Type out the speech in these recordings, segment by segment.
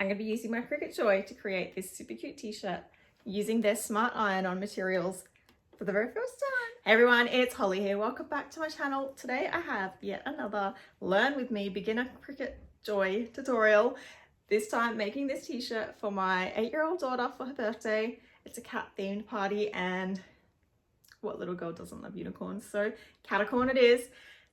I'm going to be using my Cricut Joy to create this super cute t-shirt using their Smart Iron on materials for the very first time. Hey everyone, it's Holly here. Welcome back to my channel. Today I have yet another Learn With Me beginner Cricut Joy tutorial. This time making this t-shirt for my 8-year-old daughter for her birthday. It's a cat themed party, and what little girl doesn't love unicorns? So Caticorn it is.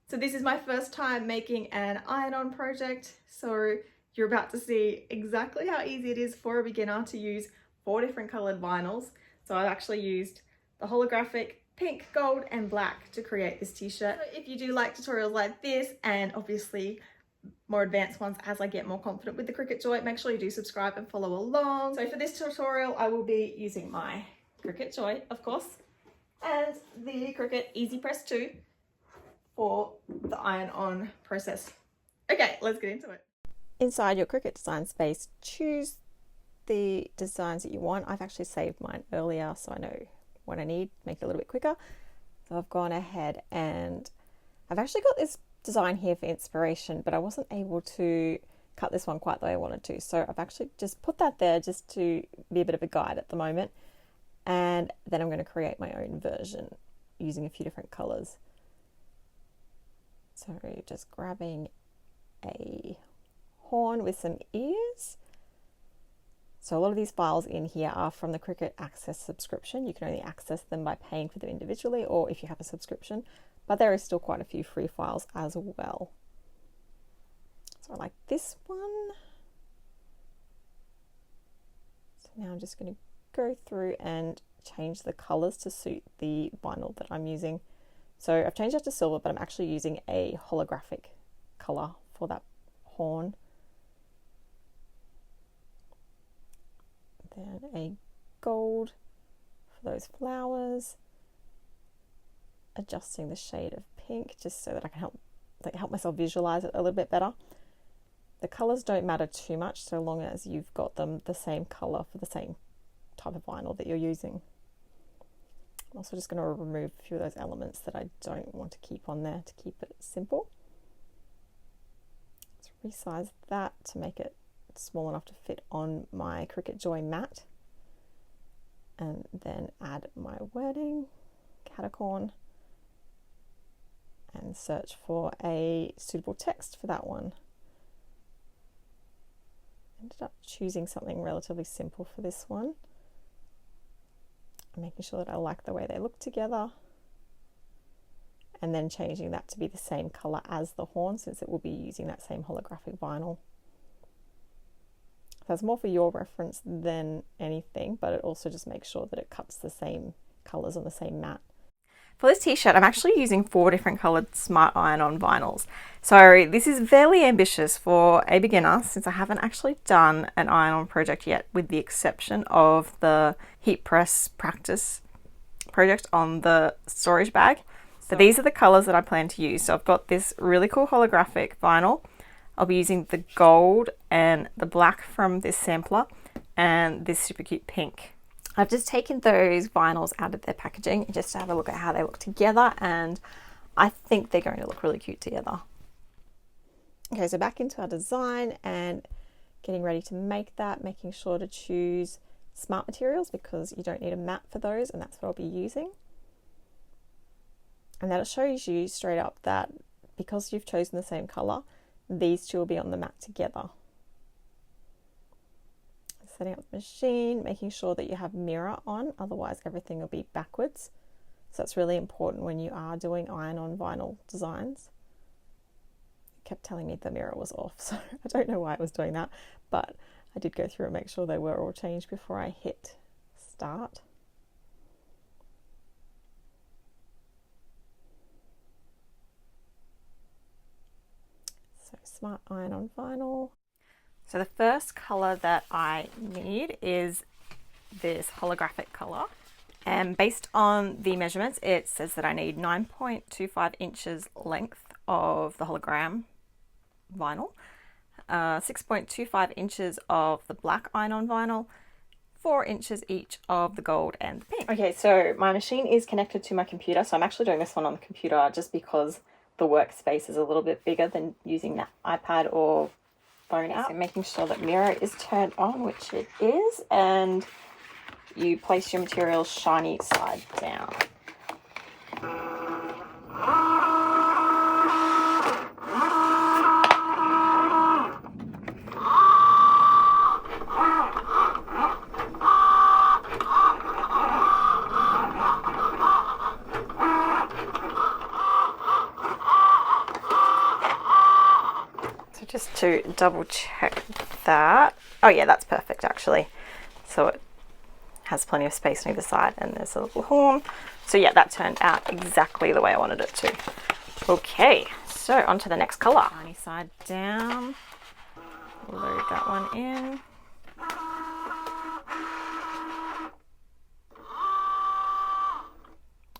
So this is my first time making an iron-on project. So you're about to see exactly how easy it is for a beginner to use 4 different colored vinyls. So I've actually used the holographic pink, gold, and black to create this t-shirt. So if you do like tutorials like this, and obviously more advanced ones as I get more confident with the Cricut Joy, make sure you do subscribe and follow along. So for this tutorial, I will be using my Cricut Joy, of course, and the Cricut EasyPress 2 for the iron-on process. Okay, let's get into it. Inside your Cricut design space, choose the designs that you want. I've actually saved mine earlier so I know what I need, make it a little bit quicker. So I've gone ahead and I've actually got this design here for inspiration, but I wasn't able to cut this one quite the way I wanted to. So I've actually just put that there just to be a bit of a guide at the moment. And then I'm going to create my own version using a few different colors. So just grabbing a horn with some ears. So a lot of these files in here are from the Cricut Access subscription. You can only access them by paying for them individually or if you have a subscription, but there is still quite a few free files as well. So I like this one. So now I'm just going to go through and change the colors to suit the vinyl that I'm using. So I've changed that to silver, but I'm actually using a holographic color for that horn. Then a gold for those flowers. Adjusting the shade of pink just so that I can help myself visualize it a little bit better. The colors don't matter too much so long as you've got them the same color for the same type of vinyl that you're using. I'm also just going to remove a few of those elements that I don't want to keep on there to keep it simple. Let's resize that to make it small enough to fit on my Cricut Joy mat, and then add my wording, Caticorn, and search for a suitable text for that one. Ended up choosing something relatively simple for this one. I'm making sure that I like the way they look together, and then changing that to be the same color as the horn since it will be using that same holographic vinyl. That's more for your reference than anything, but it also just makes sure that it cuts the same colors on the same mat. For this t-shirt, I'm actually using 4 different colored Smart Iron on vinyls. So this is fairly ambitious for a beginner since I haven't actually done an iron-on project yet, with the exception of the heat press practice project on the storage bag. But these are the colors that I plan to use. So I've got this really cool holographic vinyl. I'll be using the gold and the black from this sampler and this super cute pink. I've just taken those vinyls out of their packaging just to have a look at how they look together, and I think they're going to look really cute together. Okay, so back into our design and getting ready to make that, making sure to choose smart materials because you don't need a mat for those, and that's what I'll be using. And that shows you straight up that because you've chosen the same color, these two will be on the mat together. Setting up the machine, making sure that you have mirror on, otherwise everything will be backwards. So that's really important when you are doing iron-on vinyl designs. It kept telling me the mirror was off, so I don't know why it was doing that, but I did go through and make sure they were all changed before I hit start. So Smart Iron on vinyl. So the first color that I need is this holographic color, and based on the measurements it says that I need 9.25 inches length of the hologram vinyl, 6.25 inches of the black iron-on vinyl, 4 inches each of the gold and the pink. Okay, so my machine is connected to my computer, so I'm actually doing this one on the computer just because the workspace is a little bit bigger than using that iPad or bone out. So making sure that mirror is turned on, which it is, and you place your material shiny side down. Just to double check that. Oh yeah, that's perfect actually. So it has plenty of space on either side and there's a little horn. So yeah, that turned out exactly the way I wanted it to. Okay, so on to the next colour. Shiny side down. Load that one in.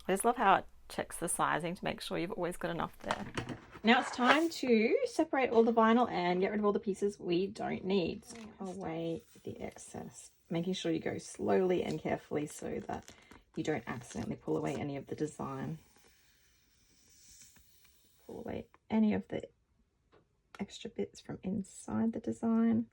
I just love how it checks the sizing to make sure you've always got enough there. Now it's time to separate all the vinyl and get rid of all the pieces we don't need. So away the excess, making sure you go slowly and carefully so that you don't accidentally pull away any of the design. Pull away any of the extra bits from inside the design.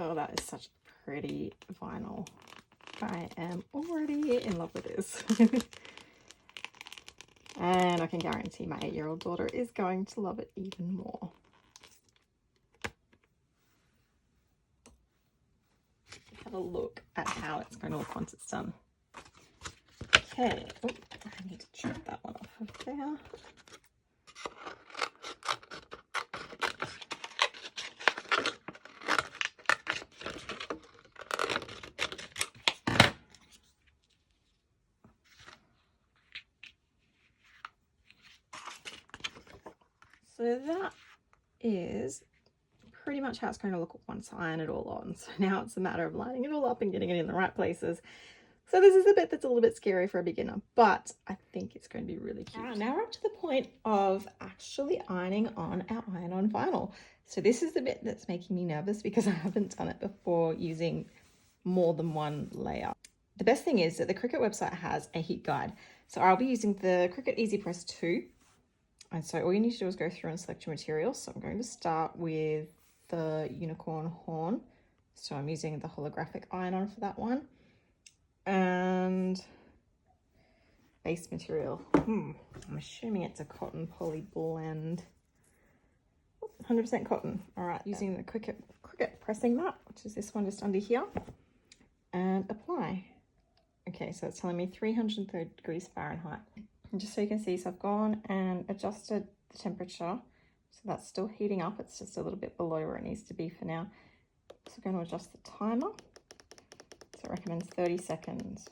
Oh, that is such pretty vinyl. I am already in love with this. And I can guarantee my 8-year-old daughter is going to love it even more. Have a look at how it's going to look once it's done. Okay, oh, I need to trim that one off of there. So that is pretty much how it's going to look once I iron it all on. So now it's a matter of lining it all up and getting it in the right places. So this is the bit that's a little bit scary for a beginner, but I think it's going to be really cute. Now we're up to the point of actually ironing on our iron-on vinyl. So this is the bit that's making me nervous because I haven't done it before using more than one layer. The best thing is that the Cricut website has a heat guide. So I'll be using the Cricut EasyPress 2. And so all you need to do is go through and select your materials. So I'm going to start with the unicorn horn. So I'm using the holographic iron-on for that one. And base material. I'm assuming it's a cotton poly blend. 100% cotton. All right, using the Cricut pressing mat, which is this one just under here. And apply. Okay, so it's telling me 330 degrees Fahrenheit. And just so you can see, so I've gone and adjusted the temperature. So that's still heating up. It's just a little bit below where it needs to be for now. So I'm going to adjust the timer. So it recommends 30 seconds.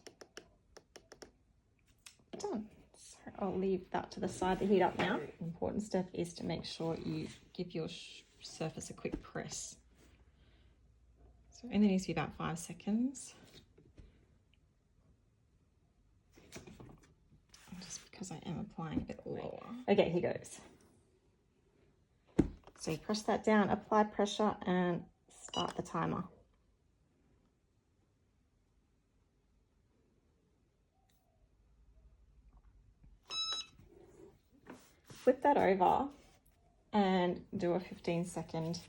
Done. So I'll leave that to the side to heat up now. The important step is to make sure you give your surface a quick press. So it only needs to be about 5 seconds. Just because I am applying a bit lower. Okay, here goes. So you press that down, apply pressure, and start the timer. Flip that over and do a 15-second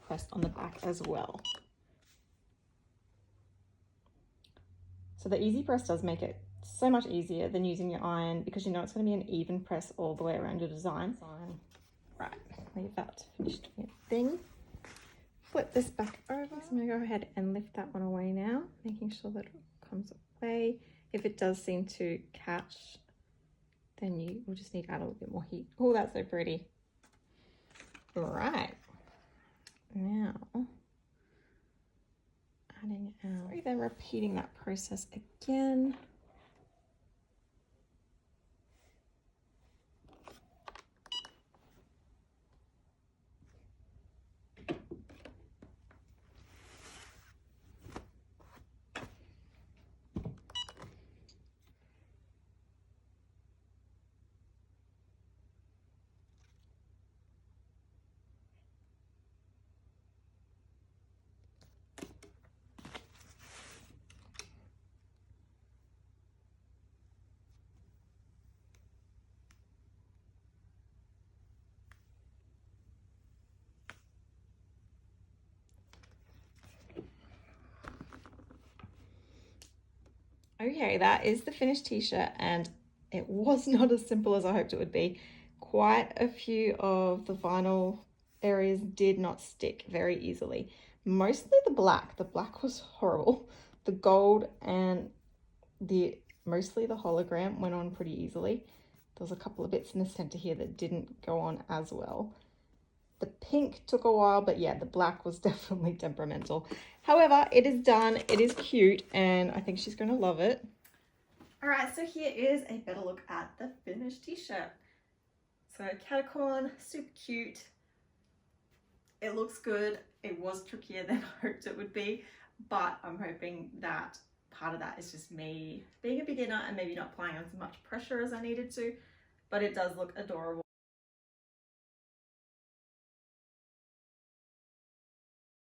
press on the back as well. So the EasyPress does make it so much easier than using your iron because you know it's going to be an even press all the way around your design. Right, leave that to finish doing its thing. Flip this back over. So I'm going to go ahead and lift that one away now, making sure that it comes away. If it does seem to catch, then you will just need to add a little bit more heat. Oh, that's so pretty. All right, now adding out, then repeating that process again. Okay, that is the finished t-shirt, and it was not as simple as I hoped it would be. Quite a few of the vinyl areas did not stick very easily. Mostly the black. The black was horrible. The gold and mostly the hologram went on pretty easily. There was a couple of bits in the center here that didn't go on as well. The pink took a while, but yeah, the black was definitely temperamental. However, it is done, it is cute, and I think she's gonna love it. All right, so here is a better look at the finished t-shirt. So Caticorn, super cute. It looks good. It was trickier than I hoped it would be, but I'm hoping that part of that is just me being a beginner and maybe not applying as much pressure as I needed to, but it does look adorable.